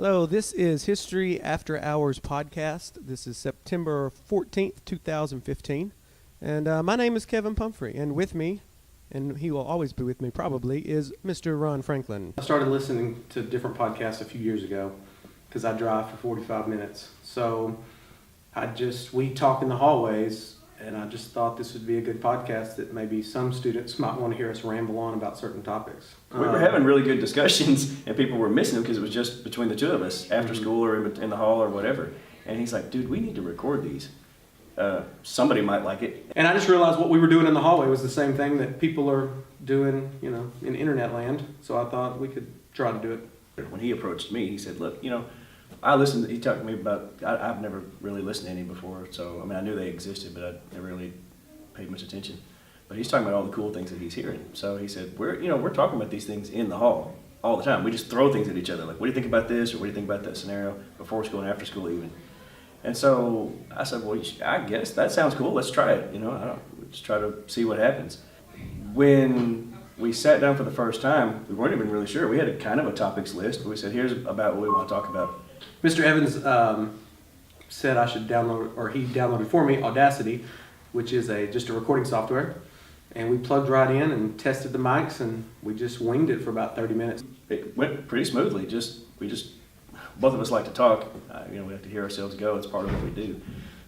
Hello, this is History After Hours podcast. This is September 14th, 2015. And my name is Kevin Pumphrey, and with me, and he will always be with me probably, is Mr. Ron Franklin. I started listening to different podcasts a few years ago because I drive for 45 minutes. So we talk in the hallways, and I just thought this would be a good podcast that maybe some students might want to hear us ramble on about certain topics. We were having really good discussions, and people were missing them because it was just between the two of us after school or in the hall or whatever. And he's like, dude, we need to record these. Somebody might like it. And I just realized what we were doing in the hallway was the same thing that people are doing, in internet land. So I thought we could try to do it. When he approached me, he said, look, he talked to me about, I've never really listened to any before. So, I knew they existed, but I never really paid much attention. But he's talking about all the cool things that he's hearing. So he said, we're talking about these things in the hall all the time. We just throw things at each other. Like, what do you think about this? Or what do you think about that scenario before school and after school even? And so I said, well, I guess that sounds cool. Let's try it. Let's try to see what happens. When we sat down for the first time, we weren't even really sure. We had a kind of a topics list, but we said, here's about what we want to talk about. Mr. Evans said I should download, or he downloaded for me, Audacity, which is just a recording software. And we plugged right in and tested the mics, and we just winged it for about 30 minutes. It went pretty smoothly. Both of us like to talk. We have to hear ourselves go. It's part of what we do.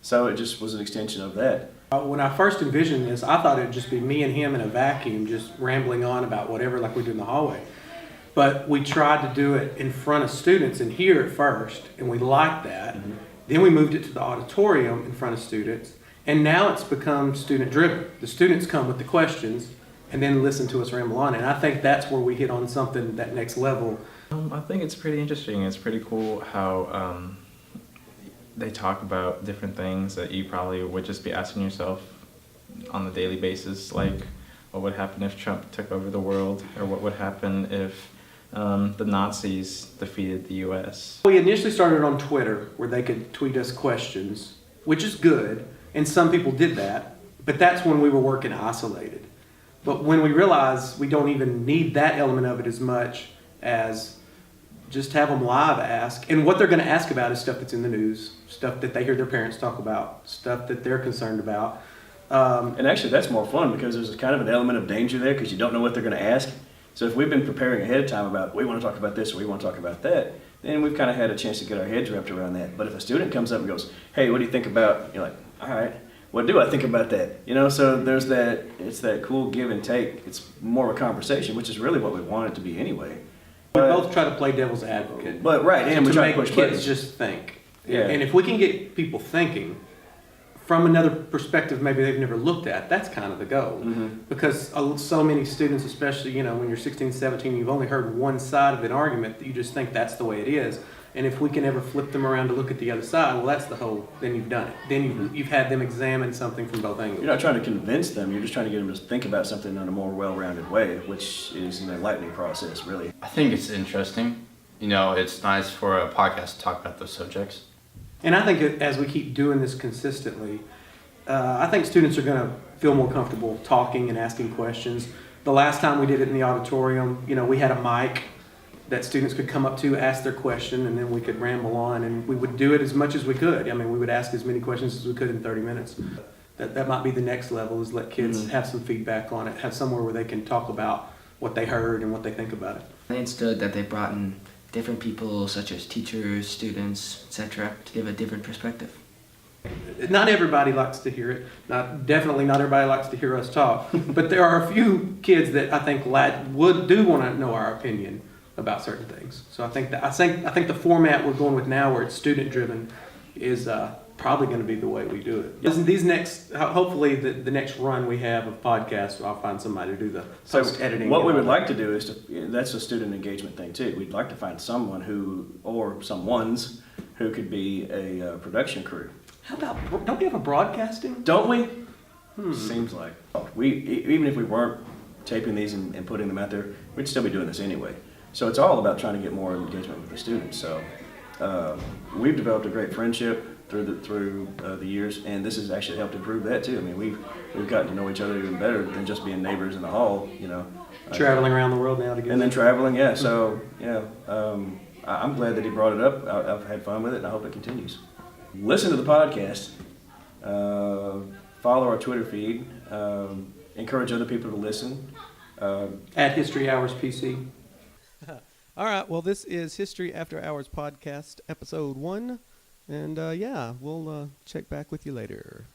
So it just was an extension of that. When I first envisioned this, I thought it would just be me and him in a vacuum, just rambling on about whatever like we do in the hallway. But we tried to do it in front of students and here at first, and we liked that. Mm-hmm. Then we moved it to the auditorium in front of students, and now it's become student-driven. The students come with the questions and then listen to us ramble on, and I think that's where we hit on something, that next level. I think it's pretty interesting. It's pretty cool how they talk about different things that you probably would just be asking yourself on a daily basis, like what would happen if Trump took over the world, or what would happen if the Nazis defeated the U.S. We initially started on Twitter where they could tweet us questions, which is good, and some people did that, but that's when we were working isolated. But when we realized we don't even need that element of it as much as just have them live ask, and what they're going to ask about is stuff that's in the news, stuff that they hear their parents talk about, stuff that they're concerned about. And actually that's more fun because there's kind of an element of danger there because you don't know what they're going to ask. So if we've been preparing ahead of time about we want to talk about this or we want to talk about that, then we've kind of had a chance to get our heads wrapped around that. But if a student comes up and goes, hey, what do you think about, you're like, all right, what do I think about that? So there's it's that cool give and take. It's more of a conversation, which is really what we want it to be anyway. We both try to play devil's advocate. But right, and we try make to push kids buttons. just think. Yeah. And if we can get people thinking from another perspective maybe they've never looked at, that's kind of the goal. Mm-hmm. Because so many students, especially when you're 16, 17, you've only heard one side of an argument that you just think that's the way it is. And if we can ever flip them around to look at the other side, well, that's then you've done it. Then you've had them examine something from both angles. You're not trying to convince them, you're just trying to get them to think about something in a more well-rounded way, which is an enlightening process, really. I think it's interesting. It's nice for a podcast to talk about those subjects. And I think as we keep doing this consistently, I think students are going to feel more comfortable talking and asking questions. The last time we did it in the auditorium, we had a mic that students could come up to, ask their question, and then we could ramble on, and we would do it as much as we could. We would ask as many questions as we could in 30 minutes. That might be the next level, is let kids have some feedback on it, have somewhere where they can talk about what they heard and what they think about it. I understood that they brought in different people, such as teachers, students, etc., to give a different perspective. Not everybody likes to hear it. Definitely not everybody likes to hear us talk. But there are a few kids that I think do want to know our opinion about certain things. So I think the format we're going with now, where it's student driven, is probably going to be the way we do it. Hopefully the next run we have of podcasts, I'll find somebody to do the post editing. What we would like to do is that's a student engagement thing too. We'd like to find someone or someones who could be a production crew. How about, don't we have a broadcasting? Don't we? Seems like. Even if we weren't taping these and putting them out there, we'd still be doing this anyway. So it's all about trying to get more engagement with the students. So we've developed a great friendship through the years, and this has actually helped improve that too. We've gotten to know each other even better than just being neighbors in the hall. Traveling around the world now together. And then traveling, yeah. So I'm glad that he brought it up. I've had fun with it, and I hope it continues. Listen to the podcast. Follow our Twitter feed. Encourage other people to listen. At History Hours PC. All right. Well, this is History After Hours podcast, episode 1. And yeah, we'll check back with you later.